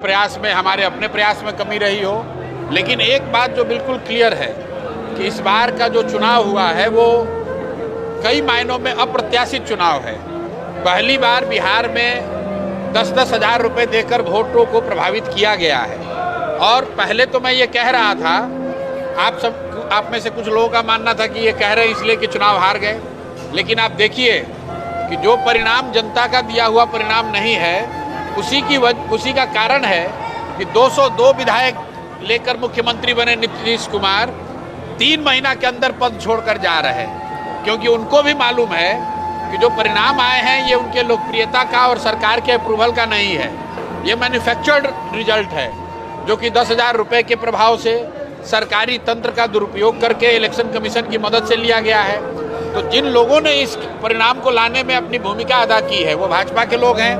प्रयास में, हमारे अपने प्रयास में कमी रही हो, लेकिन एक बात जो बिल्कुल क्लियर है कि इस बार का जो चुनाव हुआ है वो कई मायनों में अप्रत्याशित चुनाव है। पहली बार बिहार में 10-10 हज़ार रुपये देकर वोटों को प्रभावित किया गया है। और पहले तो मैं ये कह रहा था, आप में से कुछ लोगों का मानना था कि ये कह रहे हैं इसलिए कि चुनाव हार गए, लेकिन आप देखिए कि जो परिणाम जनता का दिया हुआ परिणाम नहीं है, उसी का कारण है कि 202 विधायक लेकर मुख्यमंत्री बने नीतीश कुमार 3 महीना के अंदर पद छोड़कर जा रहे हैं, क्योंकि उनको भी मालूम है कि जो परिणाम आए हैं ये उनके लोकप्रियता का और सरकार के अप्रूवल का नहीं है, ये मैन्युफैक्चर्ड रिजल्ट है, जो कि 10,000 रुपये के प्रभाव से सरकारी तंत्र का दुरुपयोग करके इलेक्शन कमीशन की मदद से लिया गया है। तो जिन लोगों ने इस परिणाम को लाने में अपनी भूमिका अदा की है वो भाजपा के लोग हैं,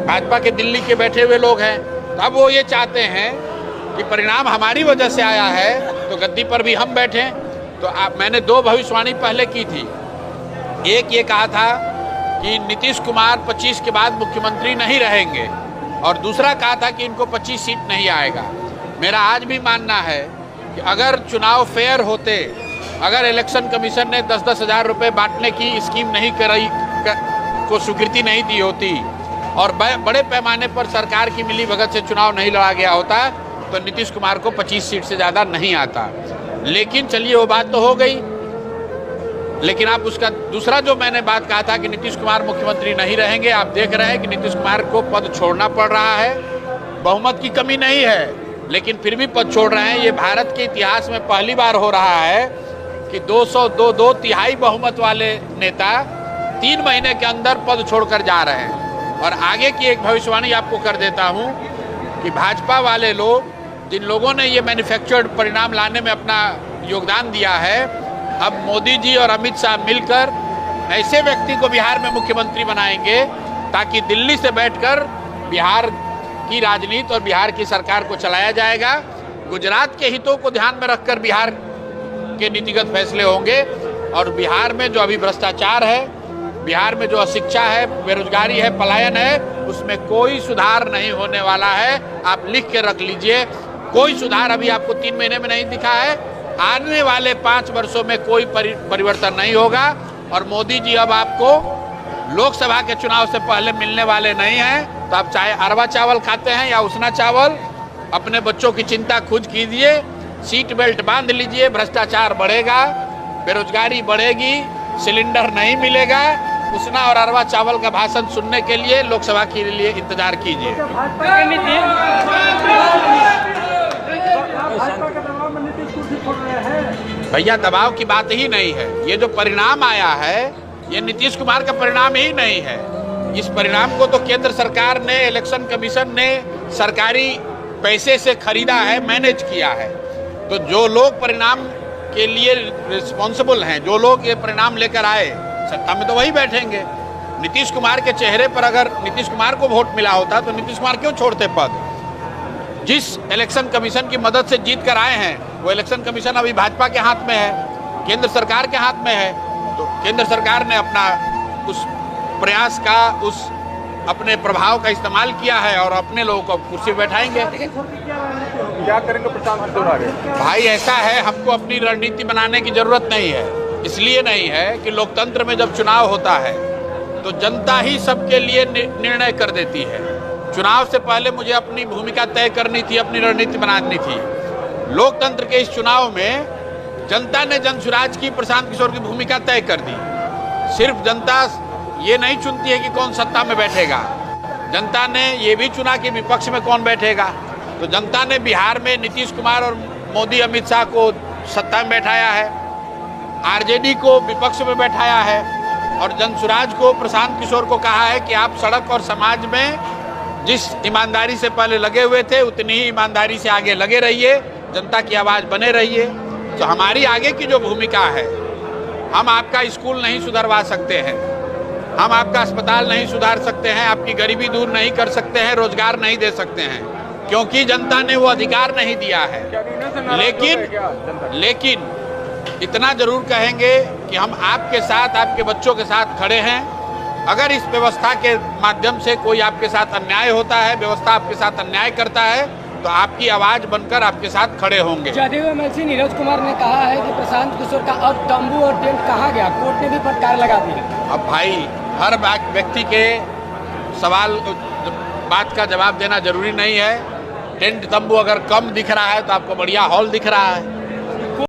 भाजपा के दिल्ली के बैठे हुए लोग हैं। तो अब वो ये चाहते हैं कि परिणाम हमारी वजह से आया है तो गद्दी पर भी हम बैठें। तो मैंने 2 भविष्यवाणी पहले की थी। एक ये कहा था कि नीतीश कुमार 25 के बाद मुख्यमंत्री नहीं रहेंगे, और दूसरा कहा था कि इनको 25 सीट नहीं आएगा। मेरा आज भी मानना है कि अगर चुनाव फेयर होते, अगर इलेक्शन कमीशन ने 10-10 हज़ार रुपये बांटने की स्कीम नहीं को स्वीकृति नहीं दी होती और बड़े पैमाने पर सरकार की मिलीभगत से चुनाव नहीं लड़ा गया होता, तो नीतीश कुमार को 25 सीट से ज़्यादा नहीं आता। लेकिन चलिए वो बात तो हो गई। लेकिन आप उसका दूसरा जो मैंने बात कहा था कि नीतीश कुमार मुख्यमंत्री नहीं रहेंगे, आप देख रहे हैं कि नीतीश कुमार को पद छोड़ना पड़ रहा है। बहुमत की कमी नहीं है, लेकिन फिर भी पद छोड़ रहे हैं। ये भारत के इतिहास में पहली बार हो रहा है कि 202 तिहाई बहुमत वाले नेता 3 महीने के अंदर पद छोड़कर जा रहे हैं। और आगे की एक भविष्यवाणी आपको कर देता हूं कि भाजपा वाले लोग, जिन लोगों ने ये मैन्युफैक्चर्ड परिणाम लाने में अपना योगदान दिया है, अब मोदी जी और अमित शाह मिलकर ऐसे व्यक्ति को बिहार में मुख्यमंत्री बनाएंगे ताकि दिल्ली से बैठकर बिहार की राजनीति और बिहार की सरकार को चलाया जाएगा। गुजरात के हितों को ध्यान में रखकर बिहार के नीतिगत फैसले होंगे। और बिहार में जो अभी भ्रष्टाचार है, बिहार में जो अशिक्षा है, बेरोजगारी है, पलायन है, उसमें कोई सुधार नहीं होने वाला है। आप लिख के रख लीजिए, कोई सुधार अभी आपको 3 महीने में नहीं दिखा है। आने वाले 5 वर्षों में कोई परिवर्तन नहीं होगा। और मोदी जी अब आपको लोकसभा के चुनाव से पहले मिलने वाले नहीं हैं। तो आप चाहे अरवा चावल खाते हैं या उसना चावल, अपने बच्चों की चिंता खुद कीजिए, सीट बेल्ट बांध लीजिए। भ्रष्टाचार बढ़ेगा, बेरोजगारी बढ़ेगी, सिलेंडर नहीं मिलेगा। उसना और अरवा चावल का भाषण सुनने के लिए लोकसभा के लिए इंतजार कीजिए। भैया दबाव की बात ही नहीं है। ये जो परिणाम आया है ये नीतीश कुमार का परिणाम ही नहीं है। इस परिणाम को तो केंद्र सरकार ने, इलेक्शन कमीशन ने सरकारी पैसे से खरीदा है, मैनेज किया है। तो जो लोग परिणाम के लिए रिस्पॉन्सिबल हैं, जो लोग ये परिणाम लेकर आए, सत्ता में तो वही बैठेंगे। नीतीश कुमार के चेहरे पर अगर नीतीश कुमार को वोट मिला होता तो नीतीश कुमार क्यों छोड़ते पद? जिस इलेक्शन कमीशन की मदद से जीत कर आए हैं वो इलेक्शन कमीशन अभी भाजपा के हाथ में है, केंद्र सरकार के हाथ में है। तो केंद्र सरकार ने अपना उस प्रयास का, उस अपने प्रभाव का इस्तेमाल किया है और अपने लोगों को कुर्सी बैठाएंगे। क्या करेंगे प्रशांत किशोर आगे? भाई ऐसा है, हमको अपनी रणनीति बनाने की जरूरत नहीं है। इसलिए नहीं है कि लोकतंत्र में जब चुनाव होता है तो जनता ही सबके लिए निर्णय कर देती है। चुनाव से पहले मुझे अपनी भूमिका तय करनी थी, अपनी रणनीति बनानी थी। लोकतंत्र के इस चुनाव में जनता ने जनसुराज की प्रशांत किशोर की भूमिका तय कर दी। सिर्फ जनता ये नहीं चुनती है कि कौन सत्ता में बैठेगा, जनता ने ये भी चुना कि विपक्ष में कौन बैठेगा। तो जनता ने बिहार में नीतीश कुमार और मोदी अमित शाह को सत्ता में बैठाया है, आरजेडी को विपक्ष में बैठाया है, और जनसुराज को, प्रशांत किशोर को कहा है कि आप सड़क और समाज में जिस ईमानदारी से पहले लगे हुए थे उतनी ही ईमानदारी से आगे लगे रहिए, जनता की आवाज़ बने रहिए। तो हमारी आगे की जो भूमिका है, हम आपका स्कूल नहीं सुधरवा सकते हैं, हम आपका अस्पताल नहीं सुधार सकते हैं, आपकी गरीबी दूर नहीं कर सकते हैं, रोजगार नहीं दे सकते हैं, क्योंकि जनता ने वो अधिकार नहीं दिया है। लेकिन इतना जरूर कहेंगे कि हम आपके साथ, आपके बच्चों के साथ खड़े हैं। अगर इस व्यवस्था के माध्यम से कोई आपके साथ अन्याय होता है, व्यवस्था आपके साथ अन्याय करता है, तो आपकी आवाज बनकर आपके साथ खड़े होंगे। जदयू एमएलसी नीरज कुमार ने कहा है कि प्रशांत किशोर का अब तंबू और टेंट कहाँ गया, कोर्ट ने भी फटकार लगा दी है। अब भाई हर व्यक्ति के सवाल बात का जवाब देना जरूरी नहीं है। टेंट तंबू अगर कम दिख रहा है तो आपको बढ़िया हॉल दिख रहा है।